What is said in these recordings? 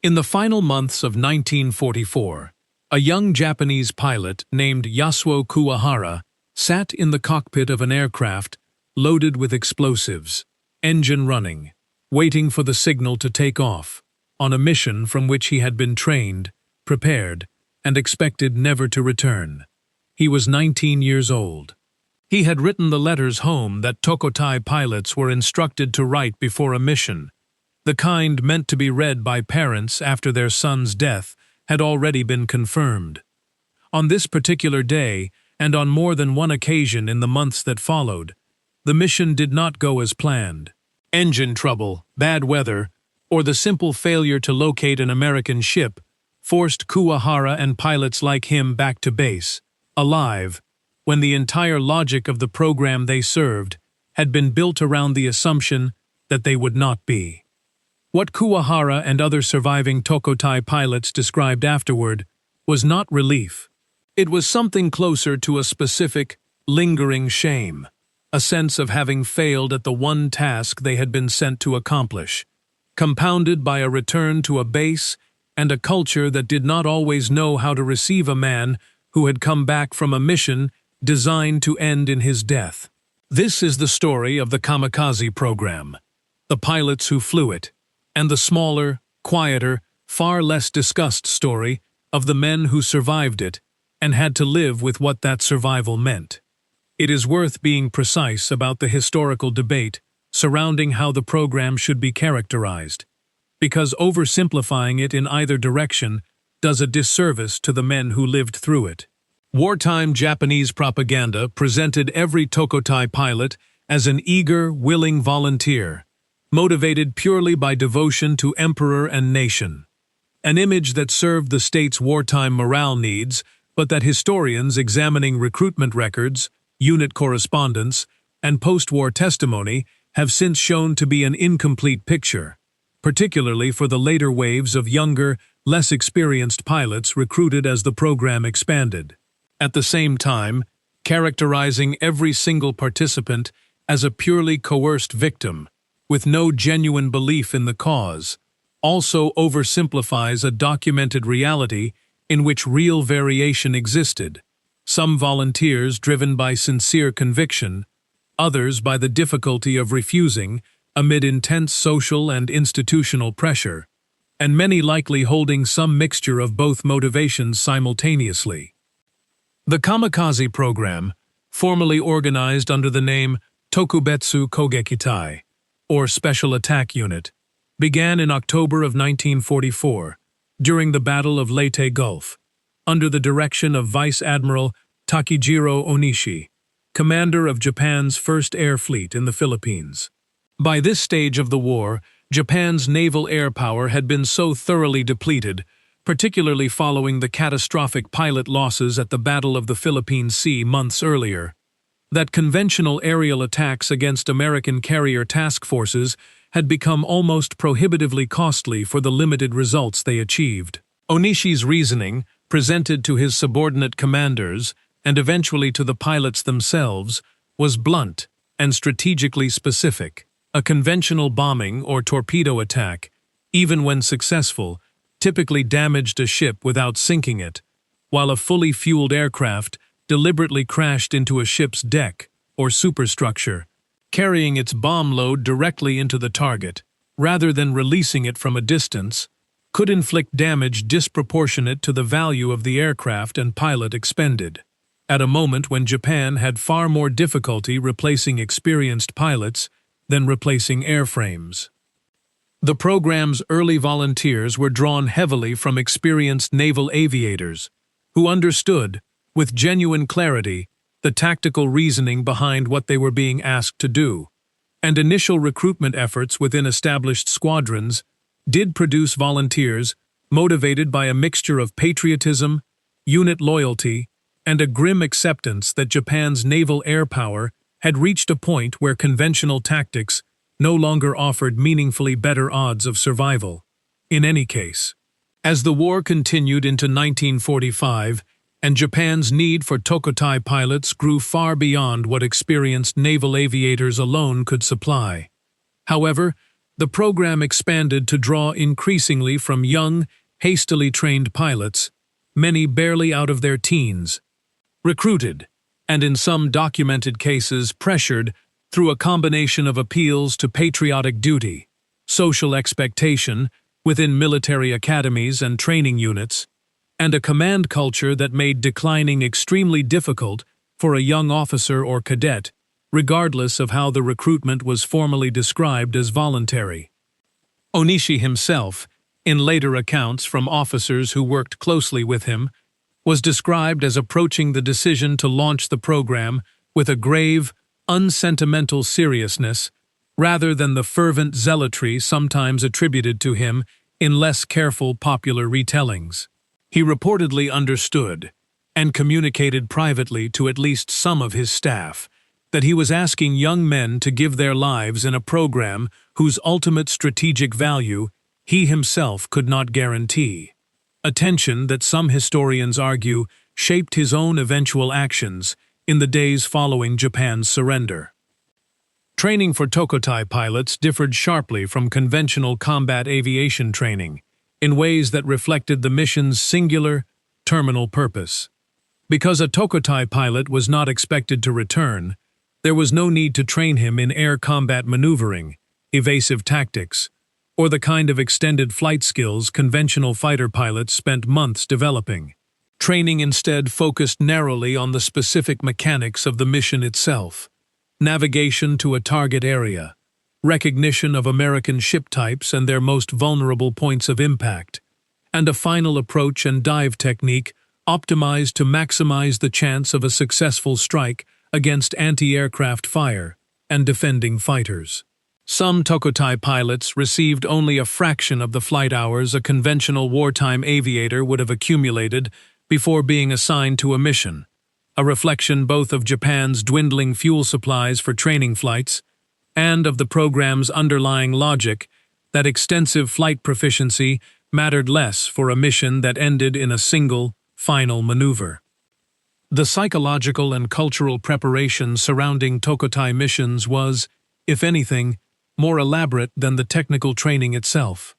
In the final months of 1944, a young Japanese pilot named Yasuo Kuwahara sat in the cockpit of an aircraft loaded with explosives, engine running, waiting for the signal to take off, on a mission from which he had been trained, prepared, and expected never to return. He was 19 years old. He had written the letters home that tokkotai pilots were instructed to write before a mission. The kind meant to be read by parents after their son's death had already been confirmed. On this particular day, and on more than one occasion in the months that followed, the mission did not go as planned. Engine trouble, bad weather, or the simple failure to locate an American ship forced Kuwahara and pilots like him back to base, alive, when the entire logic of the program they served had been built around the assumption that they would not be. What Kuwahara and other surviving tokkotai pilots described afterward was not relief. It was something closer to a specific, lingering shame, a sense of having failed at the one task they had been sent to accomplish, compounded by a return to a base and a culture that did not always know how to receive a man who had come back from a mission designed to end in his death. This is the story of the Kamikaze program, the pilots who flew it, and the smaller, quieter, far less discussed story of the men who survived it and had to live with what that survival meant. It is worth being precise about the historical debate surrounding how the program should be characterized, because oversimplifying it in either direction does a disservice to the men who lived through it. Wartime Japanese propaganda presented every tokkotai pilot as an eager, willing volunteer, motivated purely by devotion to emperor and nation. An image that served the state's wartime morale needs, but that historians examining recruitment records, unit correspondence, and post-war testimony have since shown to be an incomplete picture, particularly for the later waves of younger, less experienced pilots recruited as the program expanded. At the same time, characterizing every single participant as a purely coerced victim, with no genuine belief in the cause, also oversimplifies a documented reality in which real variation existed, some volunteers driven by sincere conviction, others by the difficulty of refusing amid intense social and institutional pressure, and many likely holding some mixture of both motivations simultaneously. The Kamikaze program, formally organized under the name Tokubetsu Kogekitai, or Special Attack Unit, began in October of 1944, during the Battle of Leyte Gulf, under the direction of Vice Admiral Takejiro Onishi, commander of Japan's First Air Fleet in the Philippines. By this stage of the war, Japan's naval air power had been so thoroughly depleted, particularly following the catastrophic pilot losses at the Battle of the Philippine Sea months earlier, that conventional aerial attacks against American carrier task forces had become almost prohibitively costly for the limited results they achieved. Onishi's reasoning, presented to his subordinate commanders and eventually to the pilots themselves, was blunt and strategically specific. A conventional bombing or torpedo attack, even when successful, typically damaged a ship without sinking it, while a fully fueled aircraft deliberately crashed into a ship's deck or superstructure, carrying its bomb load directly into the target, rather than releasing it from a distance, could inflict damage disproportionate to the value of the aircraft and pilot expended, at a moment when Japan had far more difficulty replacing experienced pilots than replacing airframes. The program's early volunteers were drawn heavily from experienced naval aviators, who understood, with genuine clarity, the tactical reasoning behind what they were being asked to do, and initial recruitment efforts within established squadrons did produce volunteers motivated by a mixture of patriotism, unit loyalty, and a grim acceptance that Japan's naval air power had reached a point where conventional tactics no longer offered meaningfully better odds of survival. In any case, as the war continued into 1945, and Japan's need for tokkotai pilots grew far beyond what experienced naval aviators alone could supply. However, The program expanded to draw increasingly from young, hastily trained pilots, many barely out of their teens, recruited, and in some documented cases pressured through a combination of appeals to patriotic duty, social expectation within military academies and training units, and a command culture that made declining extremely difficult for a young officer or cadet, regardless of how the recruitment was formally described as voluntary. Onishi himself, in later accounts from officers who worked closely with him, was described as approaching the decision to launch the program with a grave, unsentimental seriousness rather than the fervent zealotry sometimes attributed to him in less careful popular retellings. He reportedly understood, and communicated privately to at least some of his staff, that he was asking young men to give their lives in a program whose ultimate strategic value he himself could not guarantee. A tension that some historians argue shaped his own eventual actions in the days following Japan's surrender. Training for tokkotai pilots differed sharply from conventional combat aviation training in ways that reflected the mission's singular, terminal purpose. Because a tokkotai pilot was not expected to return, there was no need to train him in air combat maneuvering, evasive tactics, or the kind of extended flight skills conventional fighter pilots spent months developing. Training instead focused narrowly on the specific mechanics of the mission itself: navigation to a target area, recognition of American ship types and their most vulnerable points of impact, and a final approach and dive technique optimized to maximize the chance of a successful strike against anti-aircraft fire and defending fighters. Some tokkotai pilots received only a fraction of the flight hours a conventional wartime aviator would have accumulated before being assigned to a mission, a reflection both of Japan's dwindling fuel supplies for training flights and of the program's underlying logic that extensive flight proficiency mattered less for a mission that ended in a single, final maneuver. The psychological and cultural preparation surrounding tokkotai missions was, if anything, more elaborate than the technical training itself.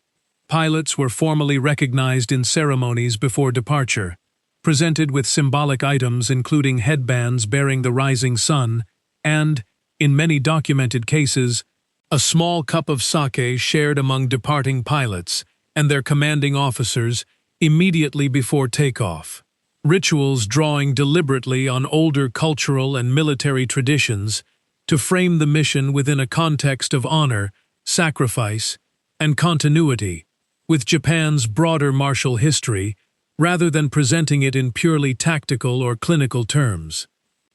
Pilots were formally recognized in ceremonies before departure, presented with symbolic items including headbands bearing the rising sun and, in many documented cases, a small cup of sake shared among departing pilots and their commanding officers immediately before takeoff. Rituals drawing deliberately on older cultural and military traditions to frame the mission within a context of honor, sacrifice, and continuity with Japan's broader martial history, rather than presenting it in purely tactical or clinical terms.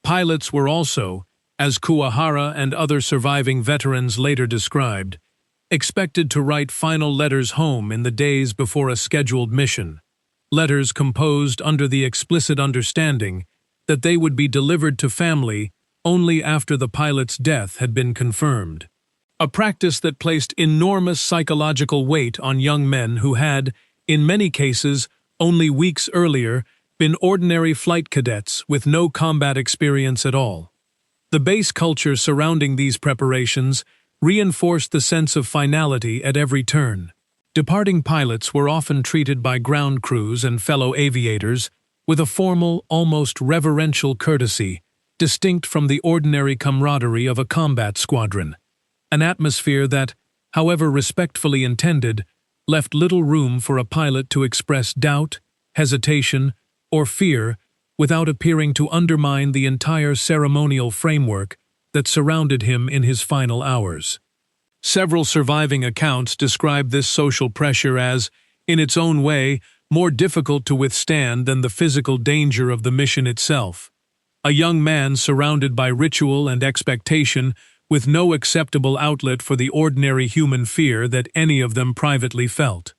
Pilots were also, as Kuwahara and other surviving veterans later described, expected to write final letters home in the days before a scheduled mission, letters composed under the explicit understanding that they would be delivered to family only after the pilot's death had been confirmed. A practice that placed enormous psychological weight on young men who had, in many cases, only weeks earlier, been ordinary flight cadets with no combat experience at all. The base culture surrounding these preparations reinforced the sense of finality at every turn. Departing pilots were often treated by ground crews and fellow aviators with a formal, almost reverential courtesy, distinct from the ordinary camaraderie of a combat squadron, an atmosphere that, however respectfully intended, left little room for a pilot to express doubt, hesitation, or fear without appearing to undermine the entire ceremonial framework that surrounded him in his final hours. Several surviving accounts describe this social pressure as, in its own way, more difficult to withstand than the physical danger of the mission itself. A young man surrounded by ritual and expectation with no acceptable outlet for the ordinary human fear that any of them privately felt.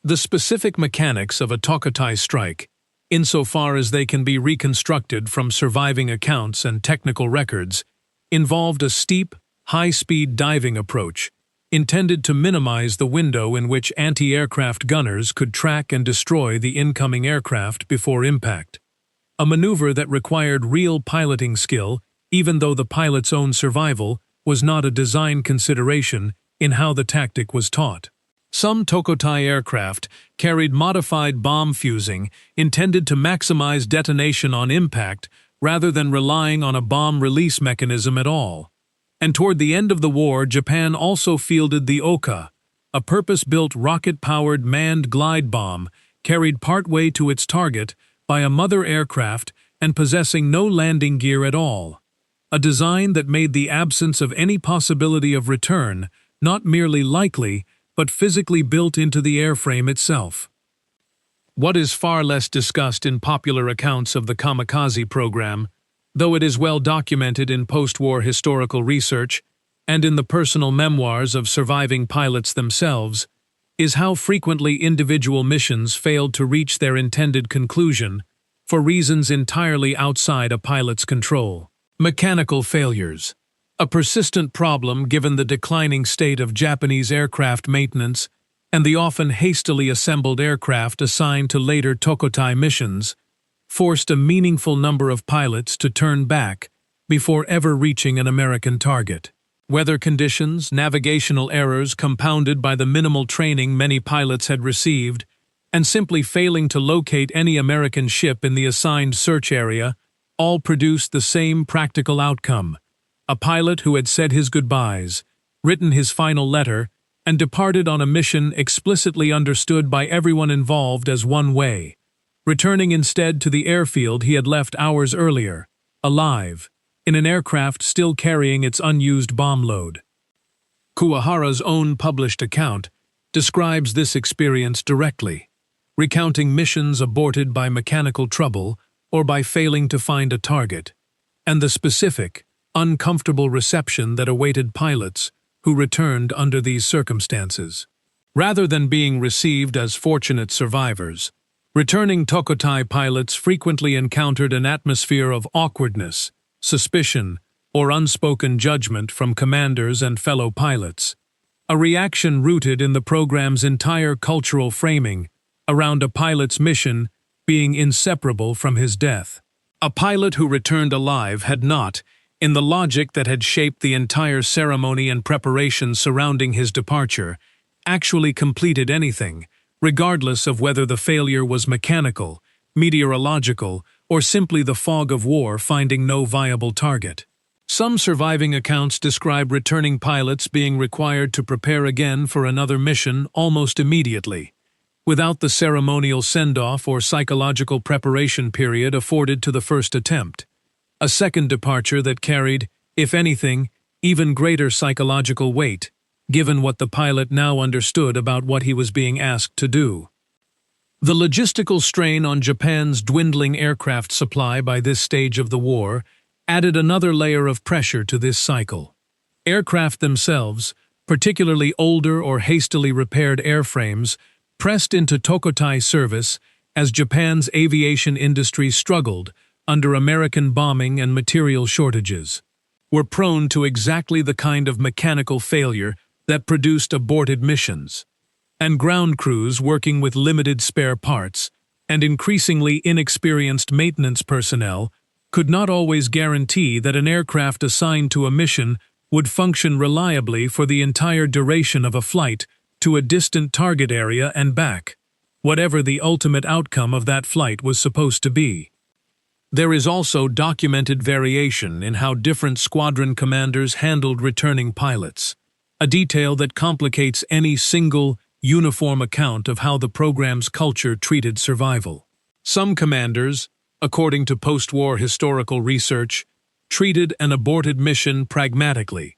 The specific mechanics of a tokkotai strike, insofar as they can be reconstructed from surviving accounts and technical records, involved a steep, high-speed diving approach intended to minimize the window in which anti-aircraft gunners could track and destroy the incoming aircraft before impact. A maneuver that required real piloting skill, even though the pilot's own survival was not a design consideration in how the tactic was taught. Some tokkotai aircraft carried modified bomb fusing intended to maximize detonation on impact rather than relying on a bomb release mechanism at all. And toward the end of the war, Japan also fielded the Oka, a purpose-built rocket-powered manned glide bomb carried partway to its target by a mother aircraft and possessing no landing gear at all. A design that made the absence of any possibility of return not merely likely, but physically built into the airframe itself. What is far less discussed in popular accounts of the Kamikaze program, though it is well documented in post-war historical research and in the personal memoirs of surviving pilots themselves, is how frequently individual missions failed to reach their intended conclusion for reasons entirely outside a pilot's control. Mechanical failures. A persistent problem given the declining state of Japanese aircraft maintenance and the often hastily assembled aircraft assigned to later tokkotai missions, forced a meaningful number of pilots to turn back before ever reaching an American target. Weather conditions, navigational errors compounded by the minimal training many pilots had received, and simply failing to locate any American ship in the assigned search area, all produced the same practical outcome: a pilot who had said his goodbyes, written his final letter, and departed on a mission explicitly understood by everyone involved as one way, returning instead to the airfield he had left hours earlier, alive, in an aircraft still carrying its unused bomb load. Kuwahara's own published account describes this experience directly, recounting missions aborted by mechanical trouble or by failing to find a target, and the specific, uncomfortable reception that awaited pilots who returned under these circumstances. Rather than being received as fortunate survivors, returning tokkotai pilots frequently encountered an atmosphere of awkwardness, suspicion, or unspoken judgment from commanders and fellow pilots, a reaction rooted in the program's entire cultural framing around a pilot's mission being inseparable from his death. A pilot who returned alive had not, in the logic that had shaped the entire ceremony and preparation surrounding his departure, actually completed anything, regardless of whether the failure was mechanical, meteorological, or simply the fog of war finding no viable target. Some surviving accounts describe returning pilots being required to prepare again for another mission almost immediately, without the ceremonial send-off or psychological preparation period afforded to the first attempt. A second departure that carried, if anything, even greater psychological weight, given what the pilot now understood about what he was being asked to do. The logistical strain on Japan's dwindling aircraft supply by this stage of the war added another layer of pressure to this cycle. Aircraft themselves, particularly older or hastily repaired airframes, pressed into tokkotai service as Japan's aviation industry struggled under American bombing and material shortages, were prone to exactly the kind of mechanical failure that produced aborted missions. And ground crews working with limited spare parts and increasingly inexperienced maintenance personnel could not always guarantee that an aircraft assigned to a mission would function reliably for the entire duration of a flight to a distant target area and back, whatever the ultimate outcome of that flight was supposed to be. There is also documented variation in how different squadron commanders handled returning pilots, a detail that complicates any single, uniform account of how the program's culture treated survival. Some commanders, according to post-war historical research, treated an aborted mission pragmatically,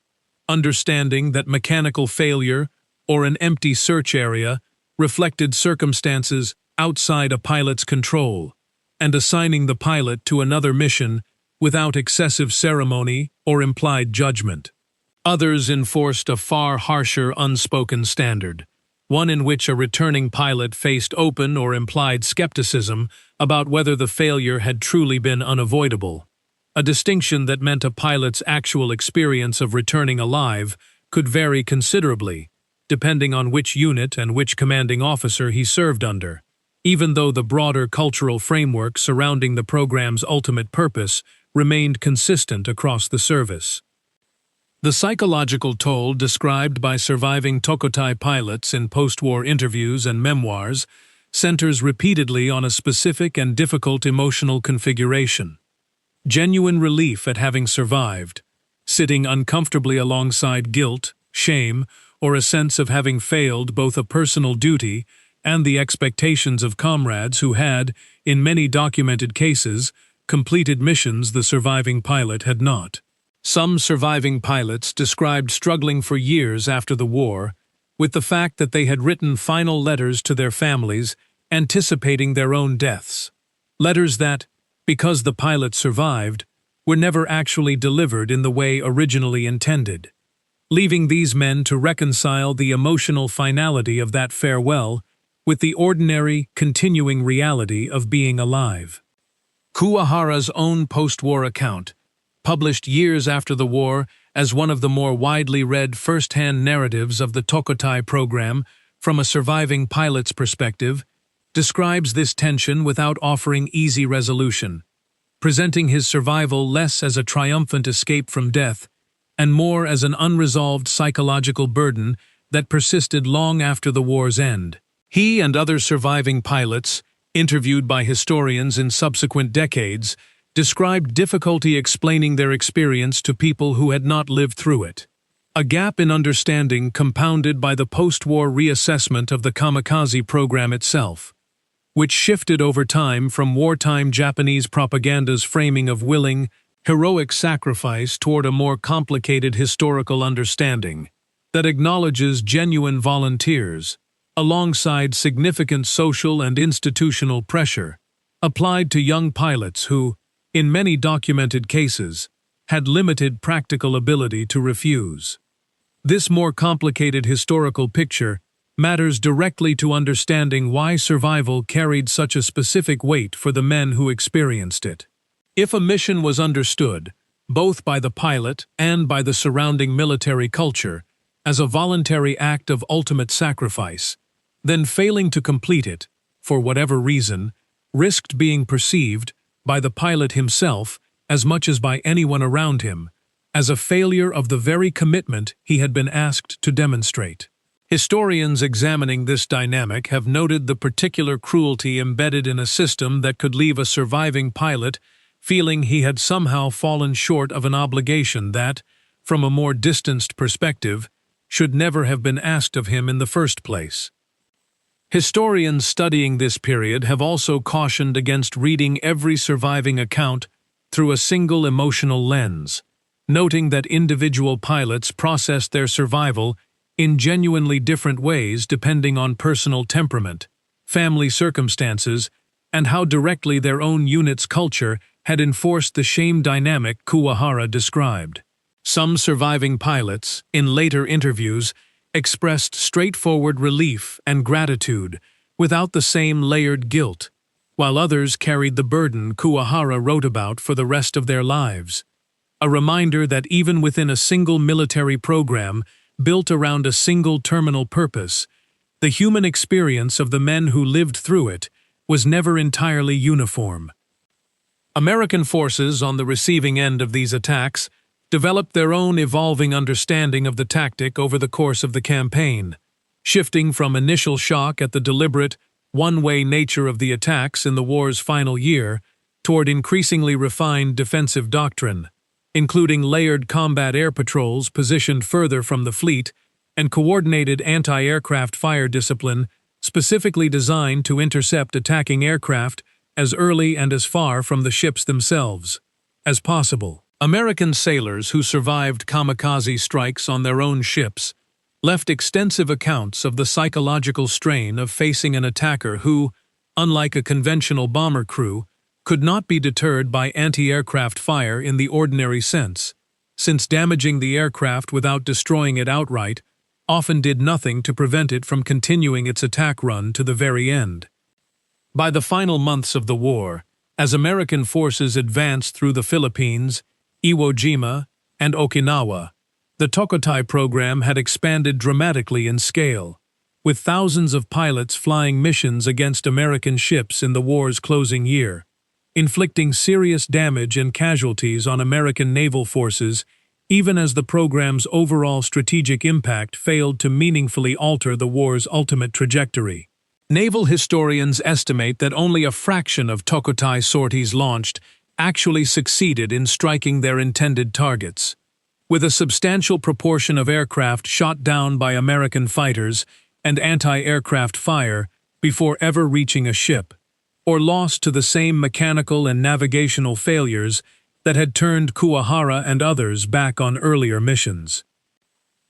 understanding that mechanical failure or an empty search area reflected circumstances outside a pilot's control, and assigning the pilot to another mission without excessive ceremony or implied judgment. Others enforced a far harsher unspoken standard, one in which a returning pilot faced open or implied skepticism about whether the failure had truly been unavoidable, a distinction that meant a pilot's actual experience of returning alive could vary considerably, depending on which unit and which commanding officer he served under, even though the broader cultural framework surrounding the program's ultimate purpose remained consistent across the service. The psychological toll described by surviving tokkotai pilots in post-war interviews and memoirs centers repeatedly on a specific and difficult emotional configuration. Genuine relief at having survived, sitting uncomfortably alongside guilt, shame, or a sense of having failed both a personal duty and the expectations of comrades who had, in many documented cases, completed missions the surviving pilot had not. Some surviving pilots described struggling for years after the war with the fact that they had written final letters to their families anticipating their own deaths. Letters that, because the pilot survived, were never actually delivered in the way originally intended, leaving these men to reconcile the emotional finality of that farewell with the ordinary, continuing reality of being alive. Kuwahara's own post-war account, published years after the war as one of the more widely read first-hand narratives of the tokkotai program from a surviving pilot's perspective, describes this tension without offering easy resolution, presenting his survival less as a triumphant escape from death and more as an unresolved psychological burden that persisted long after the war's end. He and other surviving pilots, interviewed by historians in subsequent decades, described difficulty explaining their experience to people who had not lived through it. A gap in understanding compounded by the post-war reassessment of the Kamikaze program itself, which shifted over time from wartime Japanese propaganda's framing of willing, heroic sacrifice toward a more complicated historical understanding that acknowledges genuine volunteers, alongside significant social and institutional pressure, applied to young pilots who, in many documented cases, had limited practical ability to refuse. This more complicated historical picture matters directly to understanding why survival carried such a specific weight for the men who experienced it. If a mission was understood, both by the pilot and by the surrounding military culture, as a voluntary act of ultimate sacrifice, then failing to complete it, for whatever reason, risked being perceived, by the pilot himself as much as by anyone around him, as a failure of the very commitment he had been asked to demonstrate. Historians examining this dynamic have noted the particular cruelty embedded in a system that could leave a surviving pilot feeling he had somehow fallen short of an obligation that, from a more distanced perspective, should never have been asked of him in the first place. Historians studying this period have also cautioned against reading every surviving account through a single emotional lens, noting that individual pilots processed their survival in genuinely different ways depending on personal temperament, family circumstances, and how directly their own unit's culture had enforced the shame dynamic Kuwahara described. Some surviving pilots, in later interviews, expressed straightforward relief and gratitude without the same layered guilt, while others carried the burden Kuwahara wrote about for the rest of their lives. A reminder that even within a single military program built around a single terminal purpose, the human experience of the men who lived through it was never entirely uniform. American forces on the receiving end of these attacks developed their own evolving understanding of the tactic over the course of the campaign, shifting from initial shock at the deliberate, one-way nature of the attacks in the war's final year toward increasingly refined defensive doctrine, including layered combat air patrols positioned further from the fleet and coordinated anti-aircraft fire discipline specifically designed to intercept attacking aircraft as early and as far from the ships themselves as possible. American sailors who survived kamikaze strikes on their own ships left extensive accounts of the psychological strain of facing an attacker who, unlike a conventional bomber crew, could not be deterred by anti-aircraft fire in the ordinary sense, since damaging the aircraft without destroying it outright often did nothing to prevent it from continuing its attack run to the very end. By the final months of the war, as American forces advanced through the Philippines, Iwo Jima, and Okinawa, the tokkotai program had expanded dramatically in scale, with thousands of pilots flying missions against American ships in the war's closing year, inflicting serious damage and casualties on American naval forces even as the program's overall strategic impact failed to meaningfully alter the war's ultimate trajectory. Naval historians estimate that only a fraction of tokkotai sorties launched actually succeeded in striking their intended targets, with a substantial proportion of aircraft shot down by American fighters and anti-aircraft fire before ever reaching a ship, or lost to the same mechanical and navigational failures that had turned Kuwahara and others back on earlier missions.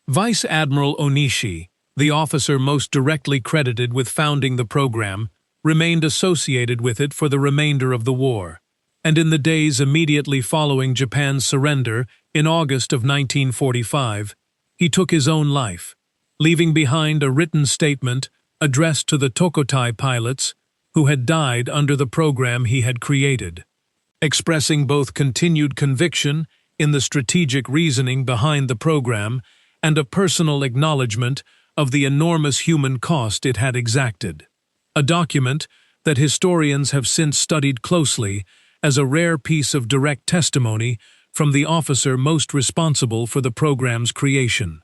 Vice Admiral Onishi, the officer most directly credited with founding the program, remained associated with it for the remainder of the war, and in the days immediately following Japan's surrender in August of 1945, he took his own life, leaving behind a written statement addressed to the tokkotai pilots who had died under the program he had created, expressing both continued conviction in the strategic reasoning behind the program and a personal acknowledgement of the enormous human cost it had exacted. A document that historians have since studied closely as a rare piece of direct testimony from the officer most responsible for the program's creation.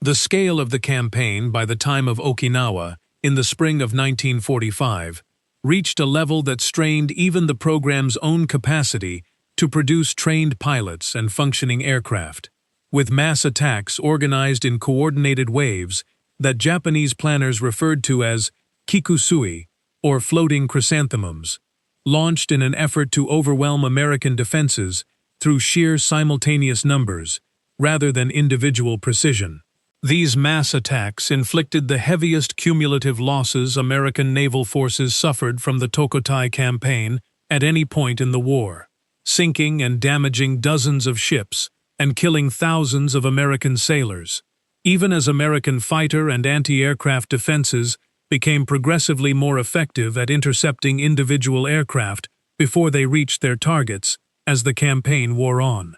The scale of the campaign by the time of Okinawa, in the spring of 1945, reached a level that strained even the program's own capacity to produce trained pilots and functioning aircraft, with mass attacks organized in coordinated waves that Japanese planners referred to as kikusui, or floating chrysanthemums, launched in an effort to overwhelm American defenses through sheer simultaneous numbers rather than individual precision. These mass attacks inflicted the heaviest cumulative losses American naval forces suffered from the tokkotai campaign at any point in the war, sinking and damaging dozens of ships and killing thousands of American sailors, even as American fighter and anti-aircraft defenses became progressively more effective at intercepting individual aircraft before they reached their targets as the campaign wore on.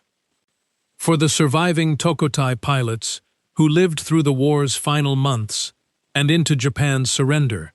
For the surviving tokkotai pilots, who lived through the war's final months and into Japan's surrender,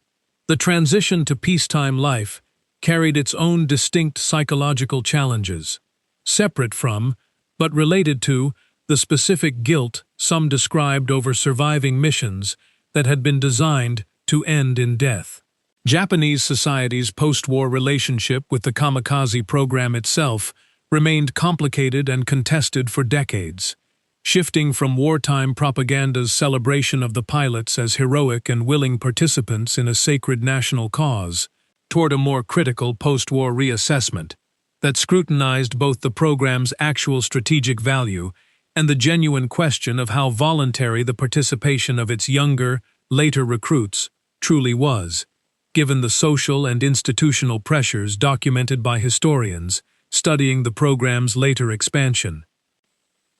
the transition to peacetime life carried its own distinct psychological challenges, separate from, but related to, the specific guilt some described over surviving missions that had been designed to end in death. Japanese society's post-war relationship with the Kamikaze program itself remained complicated and contested for decades, shifting from wartime propaganda's celebration of the pilots as heroic and willing participants in a sacred national cause, toward a more critical post-war reassessment that scrutinized both the program's actual strategic value and the genuine question of how voluntary the participation of its younger, later recruits truly was, given the social and institutional pressures documented by historians studying the program's later expansion.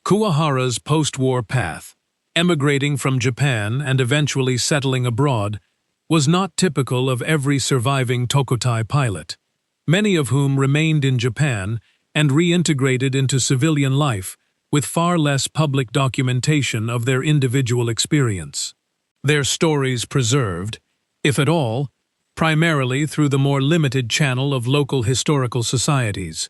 Kuwahara's post-war path, emigrating from Japan and eventually settling abroad, was not typical of every surviving tokkotai pilot, many of whom remained in Japan and reintegrated into civilian life with far less public documentation of their individual experience. Their stories preserved, if at all, primarily through the more limited channel of local historical societies,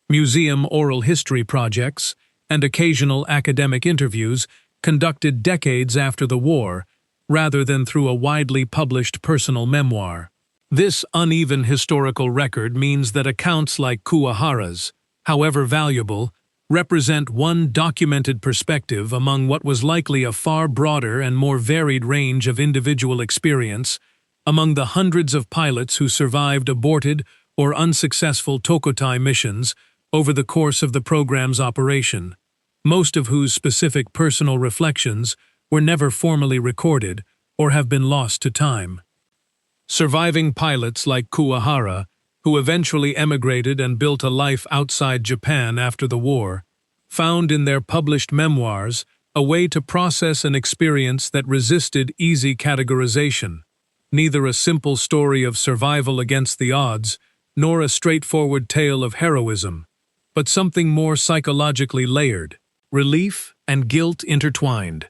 museum oral history projects, and occasional academic interviews conducted decades after the war, rather than through a widely published personal memoir. This uneven historical record means that accounts like Kuwahara's, however valuable, represent one documented perspective among what was likely a far broader and more varied range of individual experience among the hundreds of pilots who survived aborted or unsuccessful tokkotai missions over the course of the program's operation, most of whose specific personal reflections were never formally recorded or have been lost to time. Surviving pilots like Kuwahara, who eventually emigrated and built a life outside Japan after the war, found in their published memoirs a way to process an experience that resisted easy categorization, neither a simple story of survival against the odds, nor a straightforward tale of heroism, but something more psychologically layered, relief and guilt intertwined,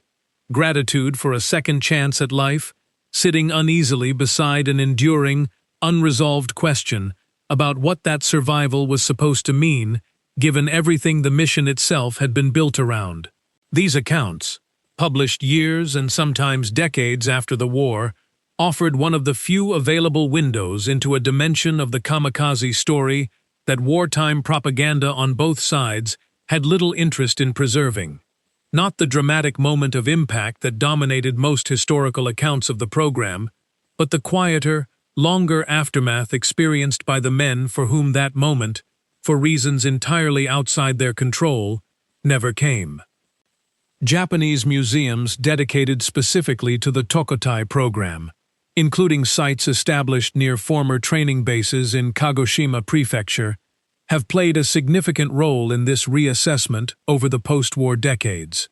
gratitude for a second chance at life, sitting uneasily beside an enduring, unresolved question about what that survival was supposed to mean given everything the mission itself had been built around. These accounts, published years and sometimes decades after the war, offered one of the few available windows into a dimension of the Kamikaze story that wartime propaganda on both sides had little interest in preserving. Not the dramatic moment of impact that dominated most historical accounts of the program, but the quieter, longer aftermath experienced by the men for whom that moment, for reasons entirely outside their control, never came. Japanese museums dedicated specifically to the tokkotai program, including sites established near former training bases in Kagoshima Prefecture, have played a significant role in this reassessment over the post-war decades,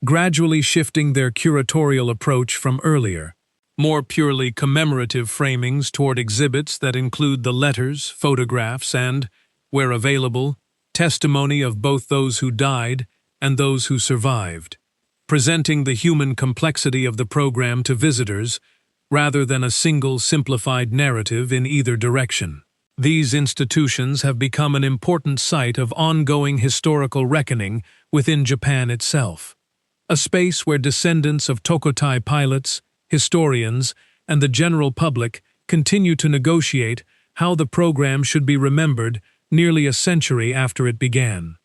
gradually shifting their curatorial approach from earlier, more purely commemorative framings toward exhibits that include the letters, photographs, and, where available, testimony of both those who died and those who survived, presenting the human complexity of the program to visitors rather than a single simplified narrative in either direction. These institutions have become an important site of ongoing historical reckoning within Japan itself, a space where descendants of tokkotai pilots, historians, and the general public continue to negotiate how the program should be remembered nearly a century after it began.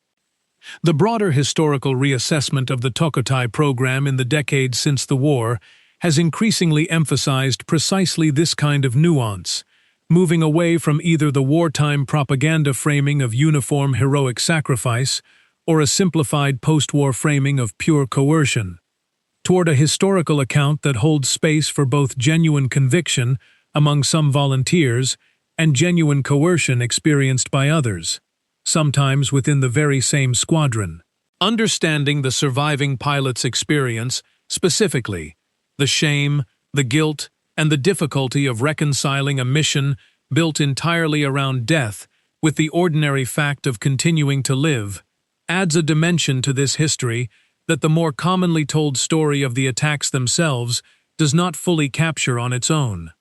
The broader historical reassessment of the tokkotai program in the decades since the war has increasingly emphasized precisely this kind of nuance, moving away from either the wartime propaganda framing of uniform heroic sacrifice or a simplified post-war framing of pure coercion, toward a historical account that holds space for both genuine conviction among some volunteers and genuine coercion experienced by others, sometimes within the very same squadron. Understanding the surviving pilot's experience, specifically, the shame, the guilt, and the difficulty of reconciling a mission built entirely around death with the ordinary fact of continuing to live, adds a dimension to this history that the more commonly told story of the attacks themselves does not fully capture on its own.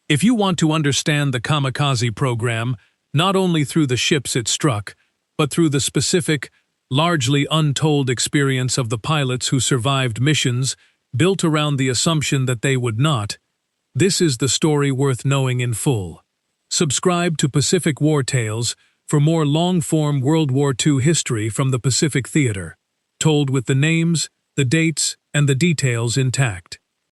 If you want to understand the Kamikaze program, not only through the ships it struck, but through the specific, largely untold experience of the pilots who survived missions built around the assumption that they would not, this is the story worth knowing in full. Subscribe to Pacific War Tales for more long-form World War II history from the Pacific Theater, told with the names, the dates, and the details intact.